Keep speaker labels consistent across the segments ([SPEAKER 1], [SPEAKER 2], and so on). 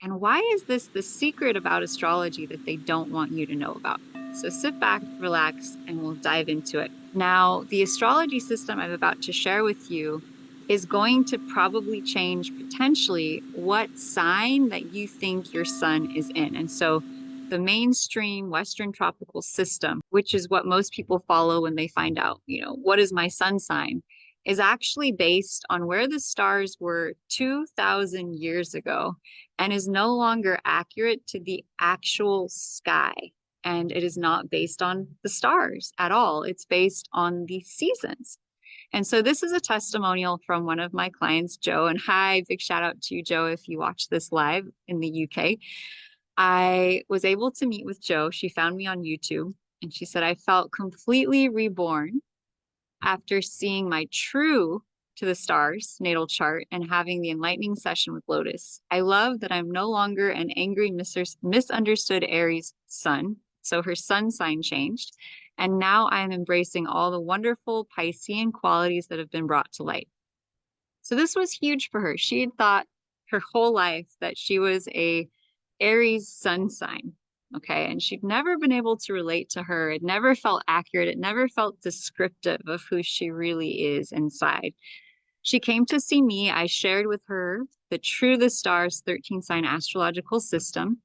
[SPEAKER 1] And why is this the secret about astrology that they don't want you to know about? So sit back, relax, and we'll dive into it. Now, the astrology system I'm about to share with you is going to probably change potentially what sign that you think your sun is in. And so the mainstream Western tropical system, which is what most people follow when they find out, what is my sun sign, is actually based on where the stars were 2,000 years ago and is no longer accurate to the actual sky. And it is not based on the stars at all. It's based on the seasons. And so this is a testimonial from one of my clients, Joe. And hi, big shout out to you, Joe, if you watch this live in the UK. I was able to meet with Joe. She found me on YouTube and she said, I felt completely reborn after seeing my true to the stars natal chart and having the enlightening session with Lotus. I love that I'm no longer an angry, misunderstood Aries sun. So her sun sign changed. And now I am embracing all the wonderful Piscean qualities that have been brought to light. So this was huge for her. She had thought her whole life that she was a Aries sun sign. Okay. And she'd never been able to relate to her. It never felt accurate. It never felt descriptive of who she really is inside. She came to see me. I shared with her the True the Stars 13 sign astrological system.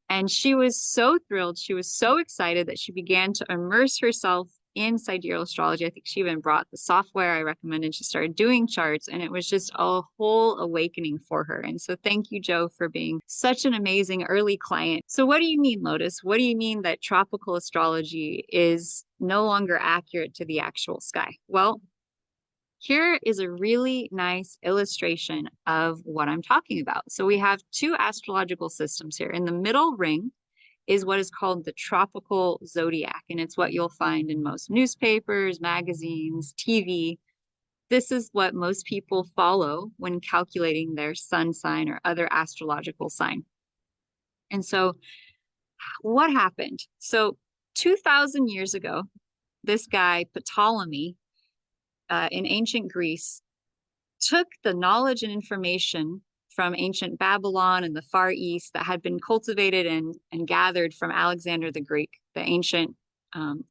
[SPEAKER 1] And she was so thrilled. She was so excited that she began to immerse herself in sidereal astrology. I think she even brought the software I recommended. She started doing charts, and it was just a whole awakening for her. And so thank you, Joe, for being such an amazing early client. So what do you mean, Lotus? What do you mean that tropical astrology is no longer accurate to the actual sky? Well, here is a really nice illustration of what I'm talking about. So we have two astrological systems here. In the middle ring is what is called the tropical zodiac, and it's what you'll find in most newspapers, magazines, TV. This is what most people follow when calculating their sun sign or other astrological sign. And so what happened? So 2,000 years ago, this guy, Ptolemy, in ancient Greece, took the knowledge and information from ancient Babylon and the Far East that had been cultivated and gathered from Alexander the Greek, the ancient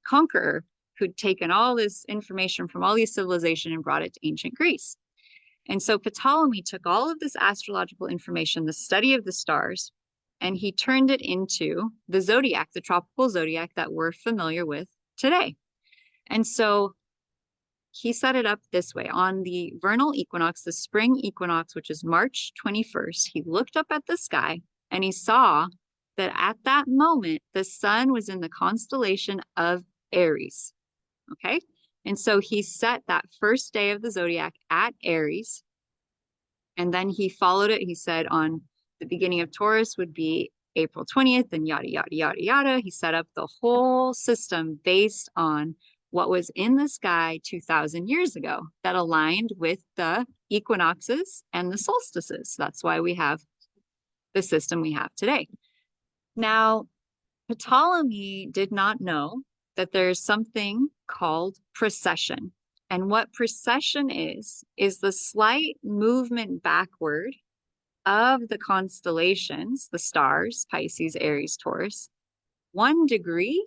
[SPEAKER 1] conqueror, who'd taken all this information from all these civilizations and brought it to ancient Greece. And so Ptolemy took all of this astrological information, the study of the stars, and he turned it into the zodiac, the tropical zodiac that we're familiar with today. And so he set it up this way. On the vernal equinox, the spring equinox, which is March 21st, he looked up at the sky and he saw that at that moment, the sun was in the constellation of Aries. Okay. And so he set that first day of the zodiac at Aries. And then he followed it. He said on the beginning of Taurus would be April 20th and yada, yada, yada, yada. He set up the whole system based on what was in the sky 2,000 years ago that aligned with the equinoxes and the solstices. That's why we have the system we have today. Now, Ptolemy did not know that there's something called precession. And what precession is the slight movement backward of the constellations, the stars, Pisces, Aries, Taurus, 1 degree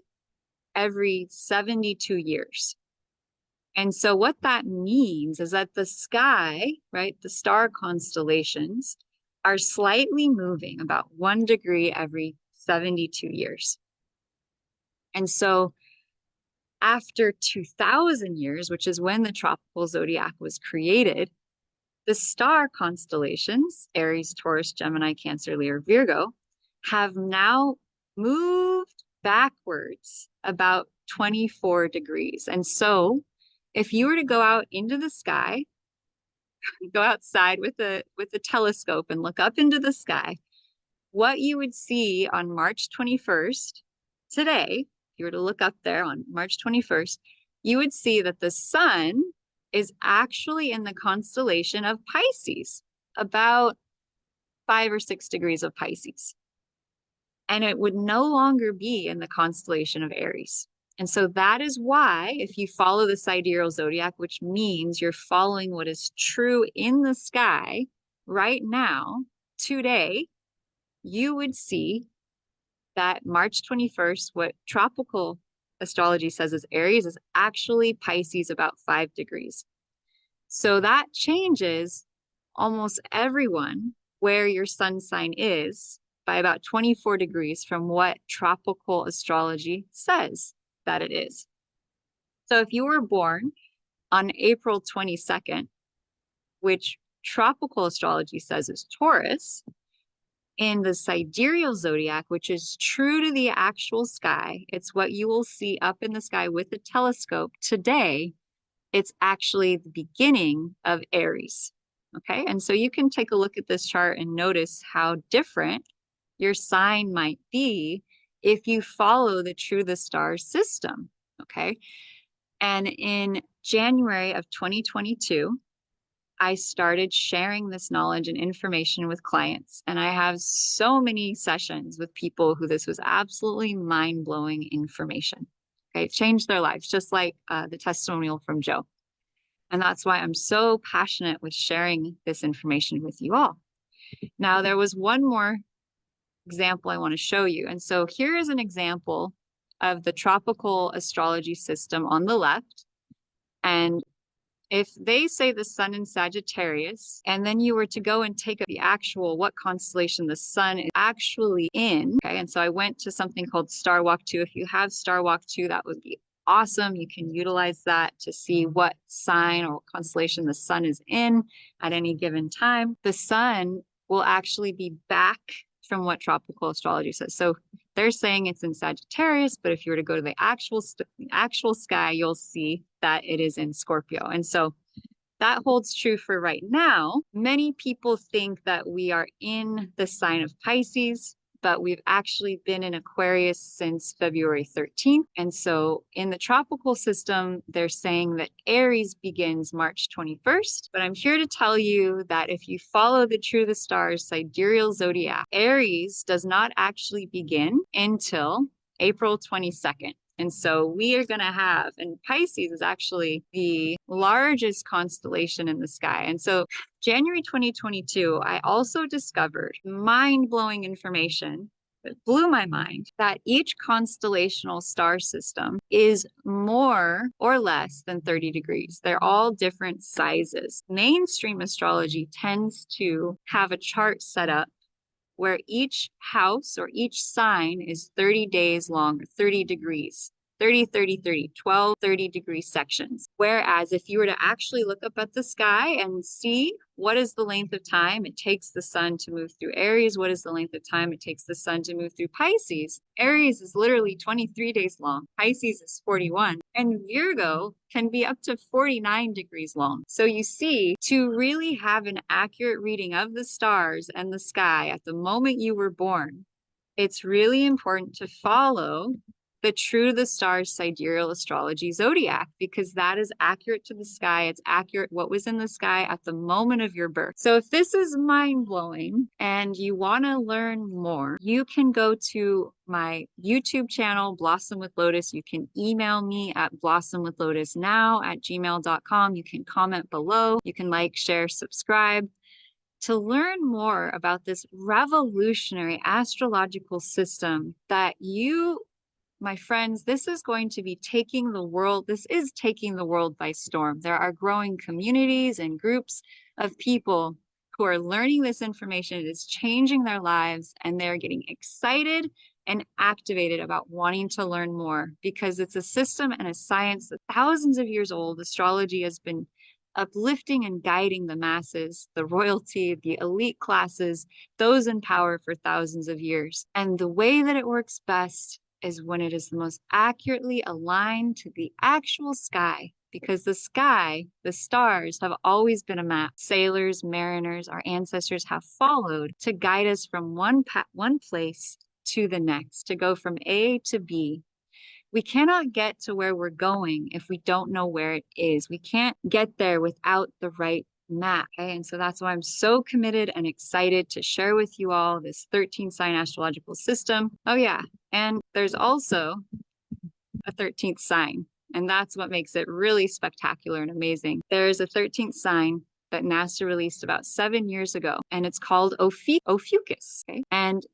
[SPEAKER 1] every 72 years. And so what that means is that the sky, right, the star constellations are slightly moving about 1 degree every 72 years. And so after 2,000 years, which is when the tropical zodiac was created, the star constellations, Aries, Taurus, Gemini, Cancer, Leo, Virgo, have now moved backwards about 24 degrees. And so if you were to go out into the sky, go outside with a telescope and look up into the sky, what you would see on March 21st, today, if you were to look up there on March 21st, you would see that the sun is actually in the constellation of Pisces, about 5 or 6 degrees of Pisces. And it would no longer be in the constellation of Aries. And so that is why, if you follow the sidereal zodiac, which means you're following what is true in the sky right now, today, you would see that March 21st, what tropical astrology says is Aries, is actually Pisces about 5 degrees. So that changes almost everyone where your sun sign is by about 24 degrees from what tropical astrology says that it is. So if you were born on April 22nd, which tropical astrology says is Taurus, in the sidereal zodiac, which is true to the actual sky, it's what you will see up in the sky with a telescope today. It's actually the beginning of Aries. Okay. And so you can take a look at this chart and notice how different your sign might be if you follow the True the Stars system. Okay. And in January of 2022, I started sharing this knowledge and information with clients. And I have so many sessions with people who this was absolutely mind-blowing information. Okay. It changed their lives, just like the testimonial from Joe. And that's why I'm so passionate with sharing this information with you all. Now, there was one more example I want to show you. And so here is an example of the tropical astrology system on the left. And if they say the sun in Sagittarius, and then you were to go and take the actual what constellation the sun is actually in, okay, and so I went to something called Star Walk 2. If you have Star Walk 2, that would be awesome. You can utilize that to see what sign or constellation the sun is in at any given time. The sun will actually be back from what tropical astrology says. So they're saying it's in Sagittarius, but if you were to go to the actual sky, you'll see that it is in Scorpio. And so that holds true for right now. Many people think that we are in the sign of Pisces, but we've actually been in Aquarius since February 13th. And so in the tropical system, they're saying that Aries begins March 21st. But I'm here to tell you that if you follow the True the Stars sidereal zodiac, Aries does not actually begin until April 22nd. And so we are going to have, and Pisces is actually the largest constellation in the sky. And so January 2022, I also discovered mind-blowing information that blew my mind that each constellational star system is more or less than 30 degrees. They're all different sizes. Mainstream astrology tends to have a chart set up where each house or each sign is 30 days long, 30 degrees, 30, 30, 30, 12, 30-degree sections. Whereas if you were to actually look up at the sky and see what is the length of time it takes the sun to move through Aries, what is the length of time it takes the sun to move through Pisces, Aries is literally 23 days long, Pisces is 41, and Virgo can be up to 49 degrees long. So you see, to really have an accurate reading of the stars and the sky at the moment you were born, it's really important to follow the True to the Stars sidereal astrology zodiac, because that is accurate to the sky. It's accurate what was in the sky at the moment of your birth. So if this is mind-blowing and you want to learn more, you can go to my YouTube channel, Blossom with Lotus. You can email me at blossomwithlotusnow@gmail.com. You can comment below. You can like, share, subscribe. To learn more about this revolutionary astrological system that you, my friends, this is going to be taking the world. This is taking the world by storm. There are growing communities and groups of people who are learning this information. It is changing their lives, and they're getting excited and activated about wanting to learn more, because it's a system and a science that thousands of years old. Astrology has been uplifting and guiding the masses, the royalty, the elite classes, those in power for thousands of years. And the way that it works best is when it is the most accurately aligned to the actual sky, because the sky, the stars, have always been a map. Sailors, mariners, our ancestors have followed to guide us from one place to the next, to go from A to B. We cannot get to where we're going if we don't know where it is. We can't get there without the right map. Okay? And so that's why I'm so committed and excited to share with you all this 13 sign astrological system. Oh yeah, and there's also a 13th sign, and that's what makes it really spectacular and amazing. There is a 13th sign that NASA released about 7 years ago, and it's called Ophiuchus. Okay? And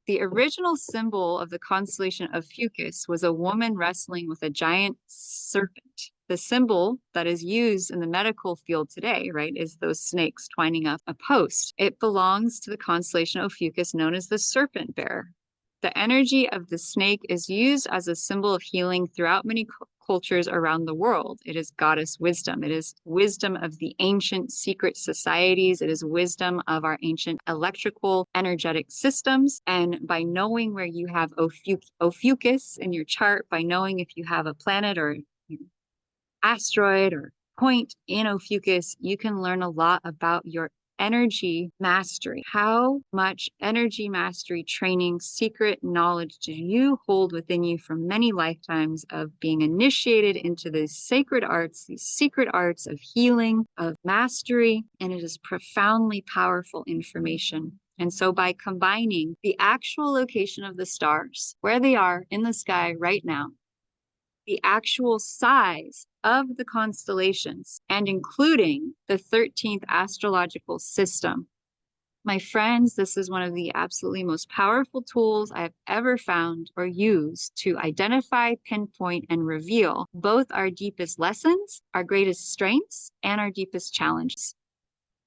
[SPEAKER 1] the original symbol of the constellation of Fucus was a woman wrestling with a giant serpent. The symbol that is used in the medical field today, right, is those snakes twining up a post. It belongs to the constellation of Fucus, known as the serpent bearer. The energy of the snake is used as a symbol of healing throughout many cultures around the world. It is goddess wisdom. It is wisdom of the ancient secret societies. It is wisdom of our ancient electrical energetic systems. And by knowing where you have Ophiuchus in your chart, by knowing if you have a planet or asteroid or point in Ophiuchus, you can learn a lot about your energy mastery. How much energy mastery training, secret knowledge do you hold within you from many lifetimes of being initiated into these sacred arts, these secret arts of healing, of mastery, and it is profoundly powerful information. And so by combining the actual location of the stars, where they are in the sky right now, the actual size of the constellations, and including the 13th astrological system. My friends, this is one of the absolutely most powerful tools I've ever found or used to identify, pinpoint, and reveal both our deepest lessons, our greatest strengths, and our deepest challenges.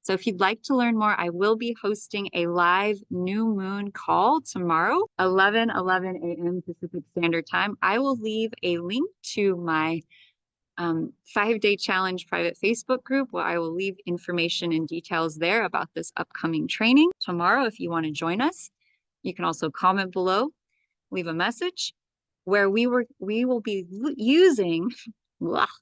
[SPEAKER 1] So if you'd like to learn more, I will be hosting a live new moon call tomorrow, 11 a.m. Pacific Standard Time. I will leave a link to my 5-day challenge private Facebook group where I will leave information and details there about this upcoming training tomorrow. If you want to join us, you can also comment below, leave a message where we will be using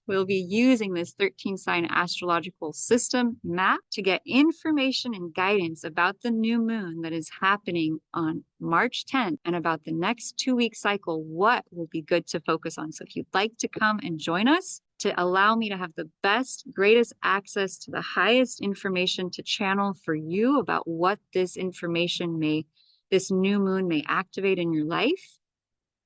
[SPEAKER 1] we'll be using this 13 sign astrological system map to get information and guidance about the new moon that is happening on March 10th and about the next 2-week cycle, what will be good to focus on. So if you'd like to come and join us to allow me to have the best, greatest access to the highest information to channel for you about what this information this new moon may activate in your life,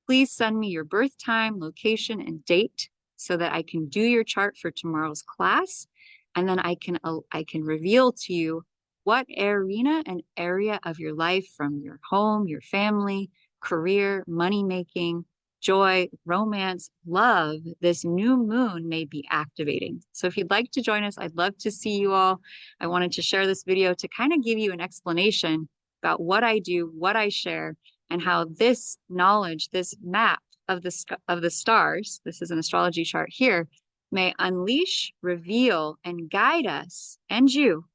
[SPEAKER 1] please send me your birth time, location, and date so that I can do your chart for tomorrow's class. And then I can reveal to you what arena and area of your life, from your home, your family, career, money-making, joy, romance, love, this new moon may be activating. So if you'd like to join us, I'd love to see you all. I wanted to share this video to kind of give you an explanation about what I do, what I share, and how this knowledge, this map of the stars, this is an astrology chart here, may unleash, reveal, and guide us and you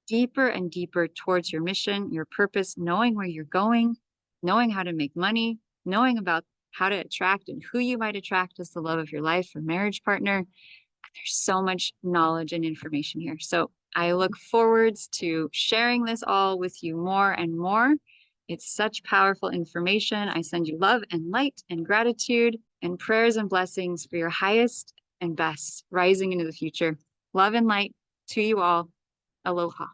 [SPEAKER 1] deeper and deeper towards your mission, your purpose, knowing where you're going, knowing how to make money, knowing about how to attract and who you might attract as the love of your life or marriage partner. There's so much knowledge and information here. So I look forward to sharing this all with you more and more. It's such powerful information. I send you love and light and gratitude and prayers and blessings for your highest and best rising into the future. Love and light to you all. Aloha.